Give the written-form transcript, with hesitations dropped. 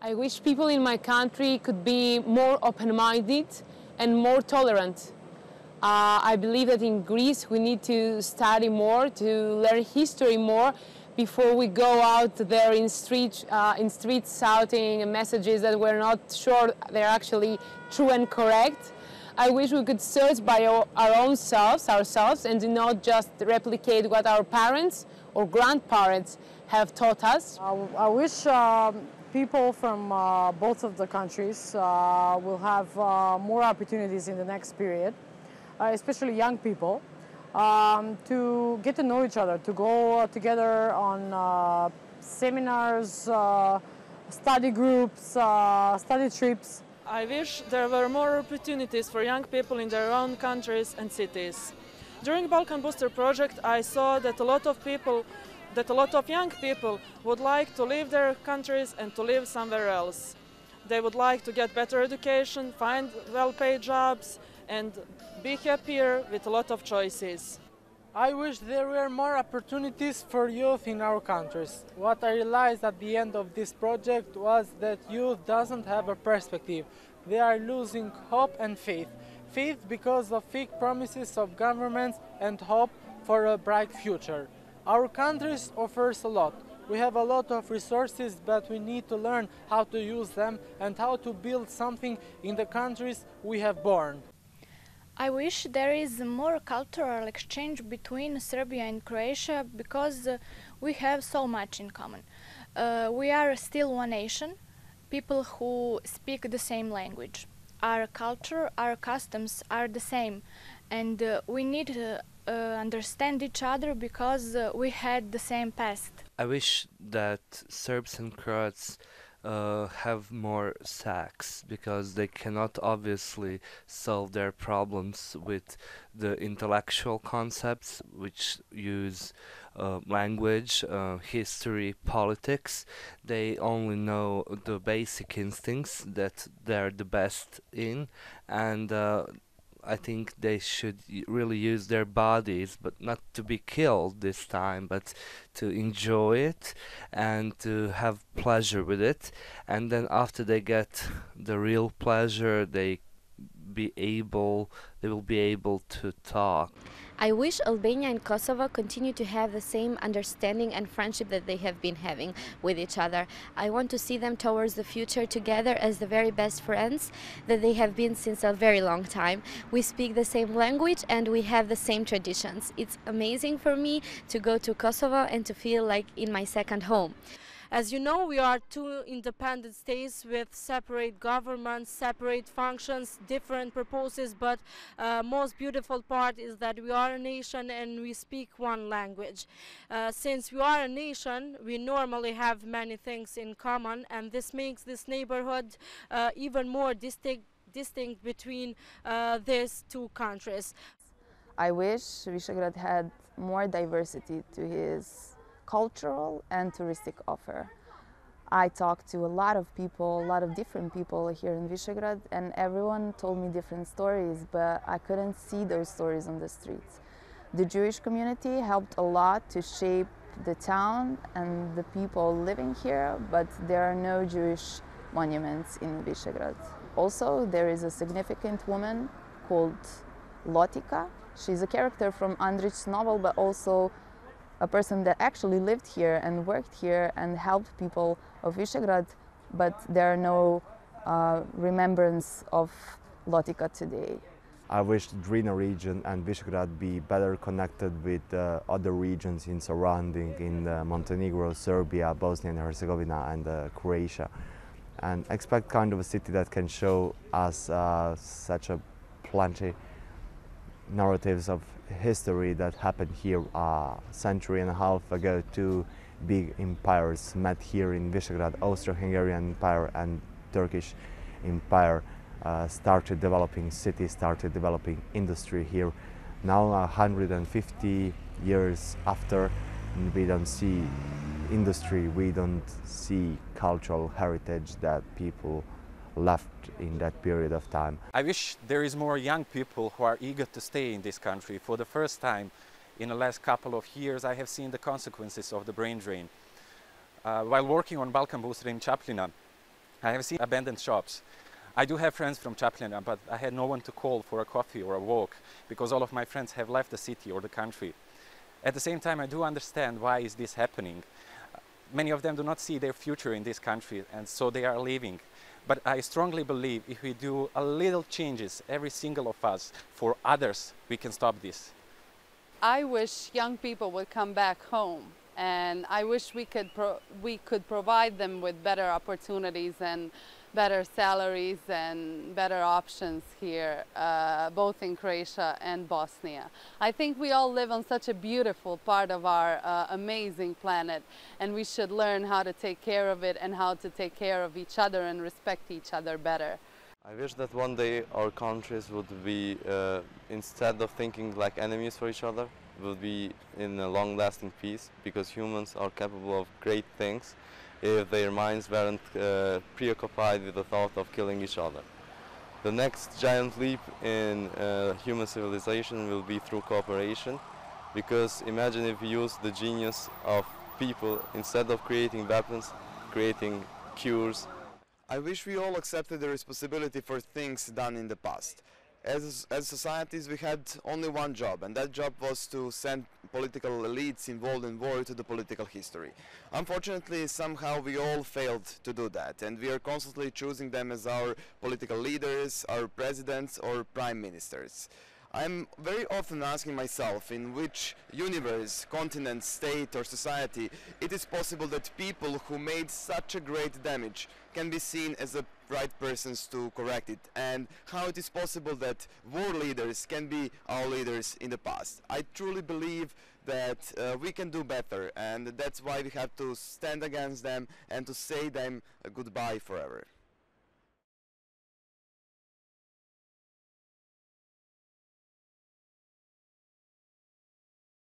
I wish people in my country could be more open-minded and more tolerant. I believe that in Greece we need to study more, to learn history more before we go out there in streets shouting messages that we're not sure they're actually true and correct. I wish we could search by our own ourselves, and not just replicate what our parents or grandparents have taught us. I wish people from both of the countries will have more opportunities in the next period, especially young people, to get to know each other, to go together on seminars, study groups, study trips. I wish there were more opportunities for young people in their own countries and cities. During Balkan Booster project, I saw that a lot of young people would like to leave their countries and to live somewhere else. They would like to get better education, find well-paid jobs, and be happier with a lot of choices. I wish there were more opportunities for youth in our countries. What I realized at the end of this project was that youth doesn't have a perspective. They are losing hope and faith. Faith because of fake promises of governments, and hope for a bright future. Our countries offers a lot. We have a lot of resources, but we need to learn how to use them and how to build something in the countries we have born. I wish there is more cultural exchange between Serbia and Croatia, because we have so much in common. We are still one nation, people who speak the same language. Our culture, our customs are the same, and we need to understand each other because we had the same past. I wish that Serbs and Croats have more sex, because they cannot obviously solve their problems with the intellectual concepts which use language, history, politics. They only know the basic instincts that they're the best in, and I think they should really use their bodies, but not to be killed this time, but to enjoy it and to have pleasure with it. And then after they get the real pleasure, they will be able to talk. I wish Albania and Kosovo continue to have the same understanding and friendship that they have been having with each other. I want to see them towards the future together as the very best friends that they have been since a very long time. We speak the same language and we have the same traditions. It's amazing for me to go to Kosovo and to feel like in my second home. As you know, we are two independent states with separate governments, separate functions, different purposes, but most beautiful part is that we are a nation and we speak one language. Since we are a nation, we normally have many things in common, and this makes this neighborhood even more distinct between these two countries. I wish Visegrad had more diversity to his cultural and touristic offer. I talked to a lot of people, a lot of different people here in Visegrad, and everyone told me different stories, but I couldn't see those stories on the streets. The Jewish community helped a lot to shape the town and the people living here, but there are no Jewish monuments in Visegrad. Also, there is a significant woman called Lotika. She's a character from Andrić's novel, but also a person that actually lived here and worked here and helped people of Visegrad, but there are no remembrance of Lotika today. I wish the Drina region and Visegrad be better connected with other regions in surrounding, in Montenegro, Serbia, Bosnia and Herzegovina and Croatia, and expect kind of a city that can show us such a plenty narratives of history that happened here a century and a half ago. Two big empires met here in Visegrad. Austro-Hungarian Empire and Turkish Empire started developing cities, started developing industry here. Now 150 years after, we don't see industry, we don't see cultural heritage that people left in that period of time. I wish there is more young people who are eager to stay in this country. For the first time in the last couple of years, I have seen the consequences of the brain drain. While working on Balkan Booster in Čapljina, I have seen abandoned shops. I do have friends from Chaplin, but I had no one to call for a coffee or a walk because all of my friends have left the city or the country. At the same time, I do understand why is this happening. Many of them do not see their future in this country, and so they are leaving. But I strongly believe if we do a little changes, every single of us, for others, we can stop this. I wish young people would come back home, and I wish we could provide them with better opportunities and better salaries and better options here, both in Croatia and Bosnia. I think we all live on such a beautiful part of our amazing planet, and we should learn how to take care of it and how to take care of each other and respect each other better. I wish that one day our countries would be, instead of thinking like enemies for each other, would be in a long-lasting peace, because humans are capable of great things if their minds weren't preoccupied with the thought of killing each other. The next giant leap in human civilization will be through cooperation, because imagine if we use the genius of people instead of creating weapons, creating cures. I wish we all accepted the responsibility for things done in the past. As societies, we had only one job, and that job was to send political elites involved in war to the political history. Unfortunately, somehow we all failed to do that, and we are constantly choosing them as our political leaders, our presidents or prime ministers. I'm very often asking myself in which universe, continent, state or society it is possible that people who made such a great damage can be seen as the right persons to correct it, and how it is possible that war leaders can be our leaders in the past. I truly believe that we can do better, and that's why we have to stand against them and to say them goodbye forever.